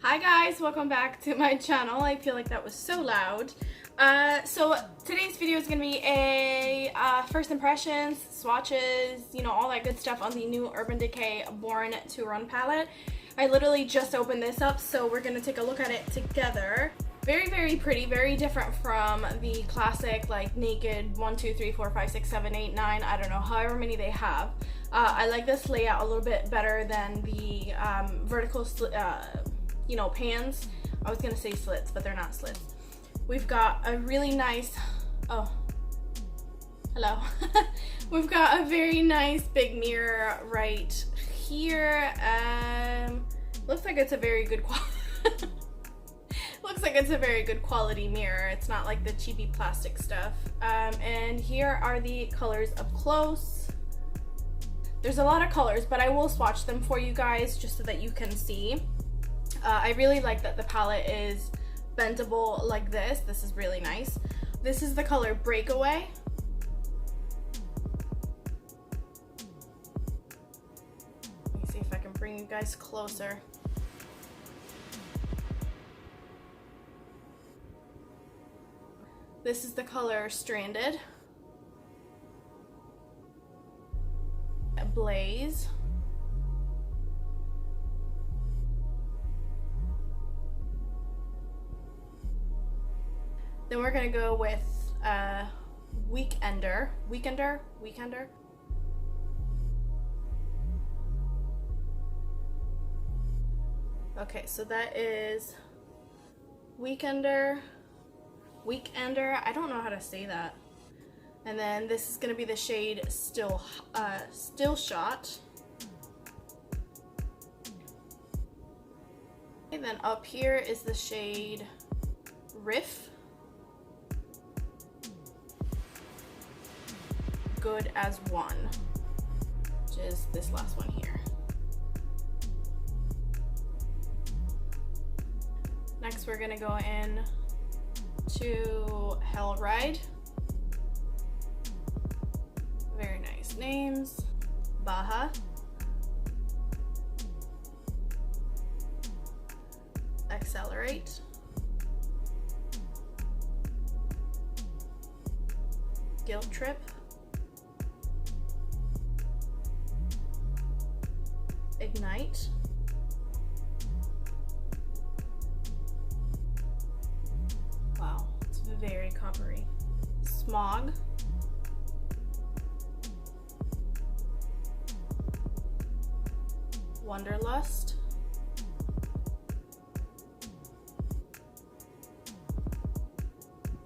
Hi guys, welcome back to my channel. I feel like that was so loud. So today's video is going to be a first impressions, swatches, you know, all that good stuff on the new Urban Decay Born to Run palette. I literally just opened this up, so we're going to take a look at it together. Very, very pretty, very different from the classic like naked 1, 2, 3, 4, 5, 6, 7, 8, 9, I don't know, however many they have. I like this layout a little bit better than the vertical you know, pans. I was gonna say slits, but they're not slits. We've got a really nice, oh, hello. We've got a very nice big mirror right here. Looks like it's a very good quality. Looks like it's a very good quality mirror. It's not like the cheapy plastic stuff. And here are the colors up close. There's a lot of colors, but I will swatch them for you guys just so that you can see. I really like that the palette is bendable like this. This is really nice. This is the color Breakaway. Let me see if I can bring you guys closer. This is the color Stranded. Blaze. Then we're gonna go with Weekender. Okay, so that is Weekender. I don't know how to say that. And then this is gonna be the shade Still Shot. And then up here is the shade Riff. Good as One, which is this last one here. Next we're gonna go in to Hell Ride. Very nice names. Baja. Accelerate. Guilt Trip. Ignite. Wow, it's very coppery. Smog. Wanderlust.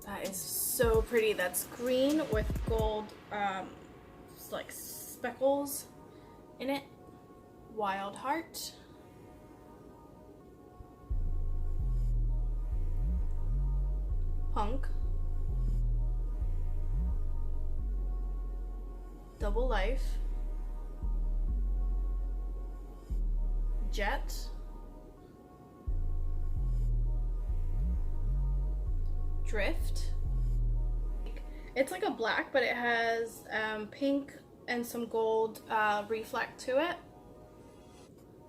That is so pretty. That's green with gold like speckles in it. Wild Heart. Punk. Double Life. Jet. Drift. It's like a black, but it has pink and some gold reflect to it.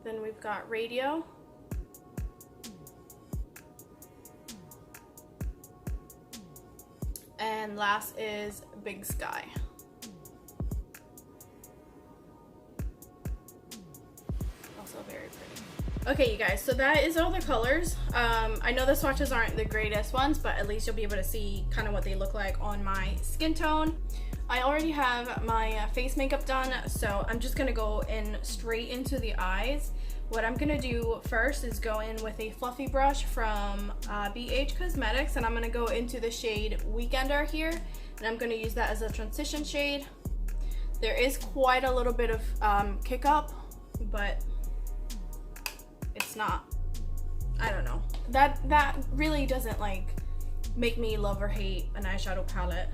Then we've got Radio. And last is Big Sky. Also very pretty. Okay, you guys, so that is all the colors. I know the swatches aren't the greatest ones, but at least you'll be able to see kind of what they look like on my skin tone. I already have my face makeup done, so I'm just gonna go in straight into the eyes. What I'm gonna do first is go in with a fluffy brush from BH Cosmetics, and I'm gonna go into the shade Weekender here, and I'm gonna use that as a transition shade. There is quite a little bit of kick up, but it's not, I don't know. That really doesn't like make me love or hate an eyeshadow palette.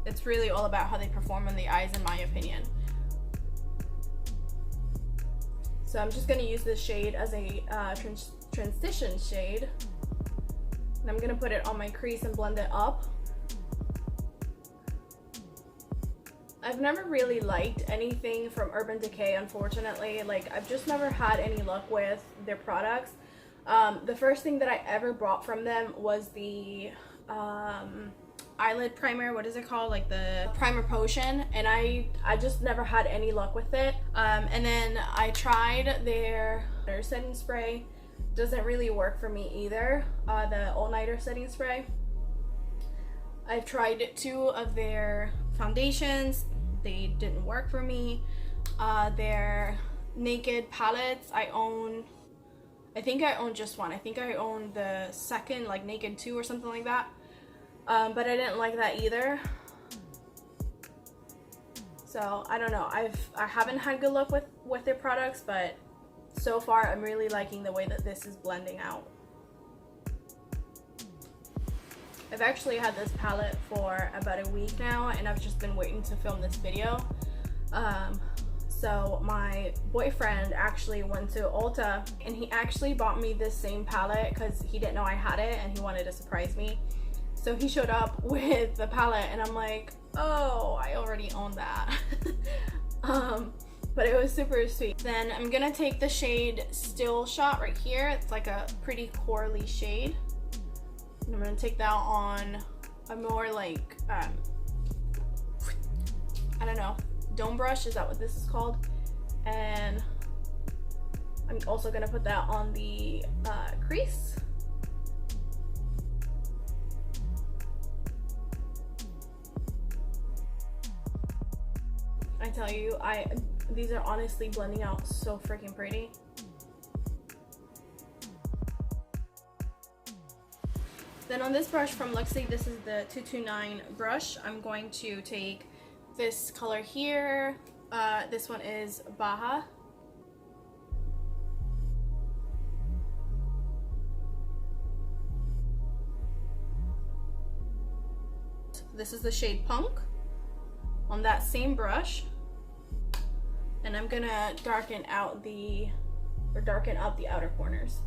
It's really all about how they perform on the eyes, in my opinion. So I'm just gonna use this shade as a transition shade. And I'm gonna put it on my crease and blend it up. I've never really liked anything from Urban Decay, unfortunately. Like, I've just never had any luck with their products. The first thing that I ever bought from them was the eyelid primer. What is it called? Like the primer potion, and I just never had any luck with it. And then I tried their setting spray. Doesn't really work for me either. The all-nighter setting spray. I've tried 2 of their foundations. They didn't work for me. Their Naked palettes, I think I own just one. I think I own the second, like Naked 2 or something like that. But I didn't like that either. So I don't know. I haven't had good luck with their products, but so far I'm really liking the way that this is blending out. I've actually had this palette for about a week now, and I've just been waiting to film this video. So my boyfriend actually went to Ulta, and he actually bought me this same palette because he didn't know I had it and he wanted to surprise me. So he showed up with the palette, and I'm like, oh, I already own that. But it was super sweet. Then I'm gonna take the shade Still Shot right here. It's like a pretty corally shade. And I'm gonna take that on a more like, I don't know, dome brush, is that what this is called? And I'm also gonna put that on the crease. I tell you, these are honestly blending out so freaking pretty. Then on this brush from Luxie, this is the 229 brush. I'm going to take this color here. This one is Baja. This is the shade Punk on that same brush. And I'm gonna darken up the outer corners.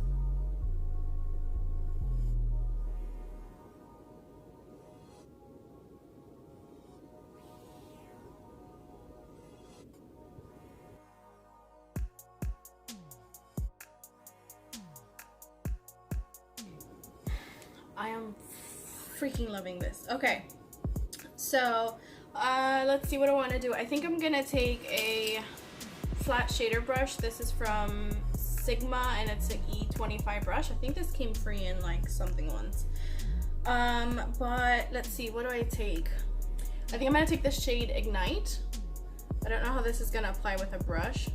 I am freaking loving this. Okay, so let's see what I want to do. I think I'm gonna take a flat shader brush. This is from Sigma, and it's an E25 brush. I think this came free in like something once. But let's see, what do I take? I think I'm gonna take the shade Ignite. I don't know how this is gonna apply with a brush.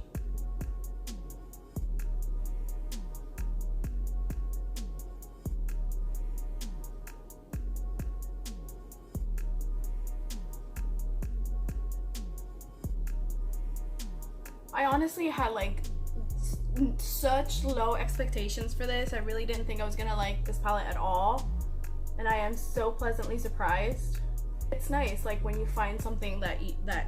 I honestly had like such low expectations for this. I really didn't think I was gonna like this palette at all, and I am so pleasantly surprised. It's nice like when you find something that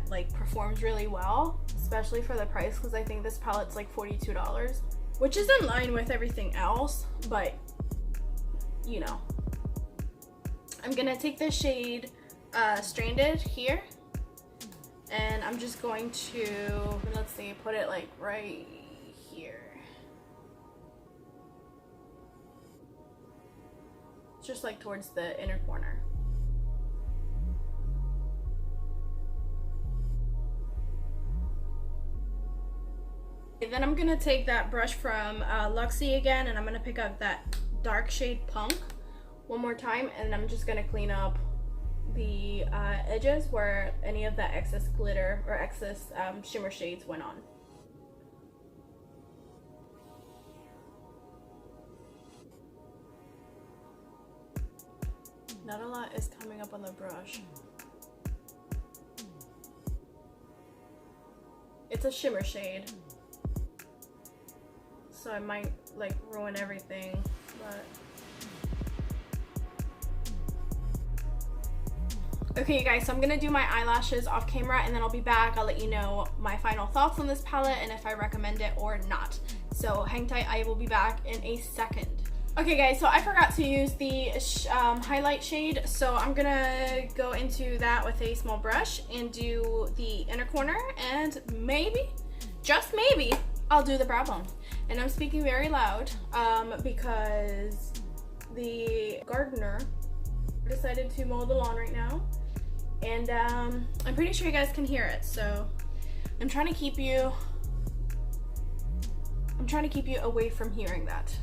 like performs really well, especially for the price, because I think this palette's like $42, which is in line with everything else, but you know. I'm gonna take the shade Stranded here, and I'm just going to, let's see, put it like right here. Just like towards the inner corner. Okay, then I'm gonna take that brush from Luxie again, and I'm gonna pick up that dark shade Punk one more time, and I'm just gonna clean up the edges where any of that excess glitter or excess shimmer shades went on. Not a lot is coming up on the brush. It's a shimmer shade, so I might like ruin everything, but okay, you guys, so I'm gonna do my eyelashes off camera, and then I'll be back. I'll let you know my final thoughts on this palette and if I recommend it or not. So hang tight, I will be back in a second. Okay guys, so I forgot to use the highlight shade, so I'm gonna go into that with a small brush and do the inner corner, and maybe, just maybe, I'll do the brow bone. And I'm speaking very loud because the gardener decided to mow the lawn right now, and I'm pretty sure you guys can hear it, so I'm trying to keep you away from hearing that.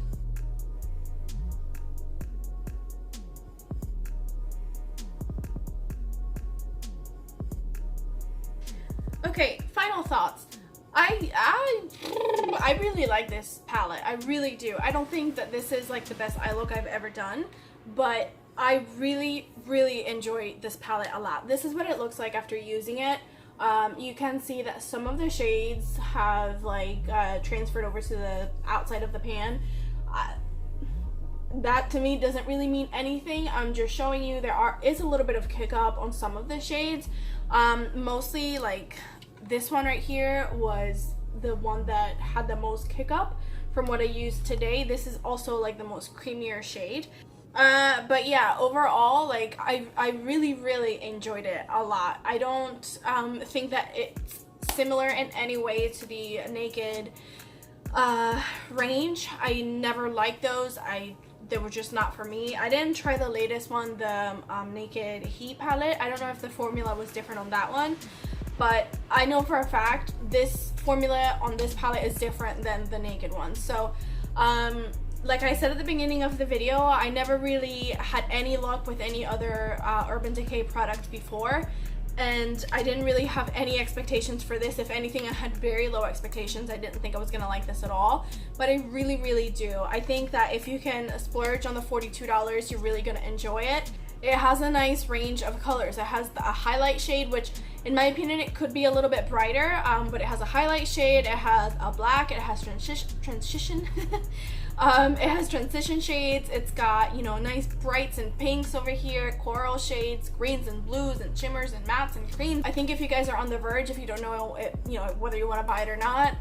Okay, final thoughts. I really like this palette. I really do. I don't think that this is like the best eye look I've ever done, but I really enjoy this palette a lot. This is what it looks like after using it. You can see that some of the shades have like transferred over to the outside of the pan. That to me doesn't really mean anything. I'm just showing you is a little bit of kick up on some of the shades. Mostly like this one right here was the one that had the most kick up from what I used today. This is also like the most creamier shade. But yeah, overall, like I really enjoyed it a lot. I don't think that it's similar in any way to the Naked range. I never liked those. They were just not for me. I didn't try the latest one, the Naked Heat palette. I don't know if the formula was different on that one, but I know for a fact this formula on this palette is different than the Naked one. So like I said at the beginning of the video, I never really had any luck with any other Urban Decay product before, and I didn't really have any expectations for this. If anything, I had very low expectations. I didn't think I was gonna like this at all, but I really do. I think that if you can splurge on the $42, you're really gonna enjoy it. It has a nice range of colors. It has a highlight shade, which in my opinion it could be a little bit brighter, but it has a highlight shade, it has a black, it has transition it has transition shades. It's got, you know, nice brights and pinks over here, coral shades, greens and blues and shimmers and mattes and creams. I think if you guys are on the verge, if you don't know it, you know, whether you want to buy it or not,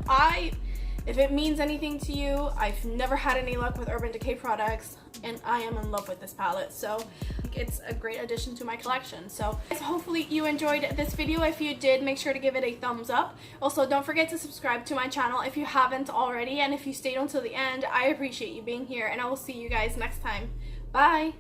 if it means anything to you, I've never had any luck with Urban Decay products, and I am in love with this palette. So it's a great addition to my collection. So hopefully you enjoyed this video. If you did, make sure to give it a thumbs up. Also, don't forget to subscribe to my channel if you haven't already, and if you stayed until the end, I appreciate you being here, and I will see you guys next time. Bye!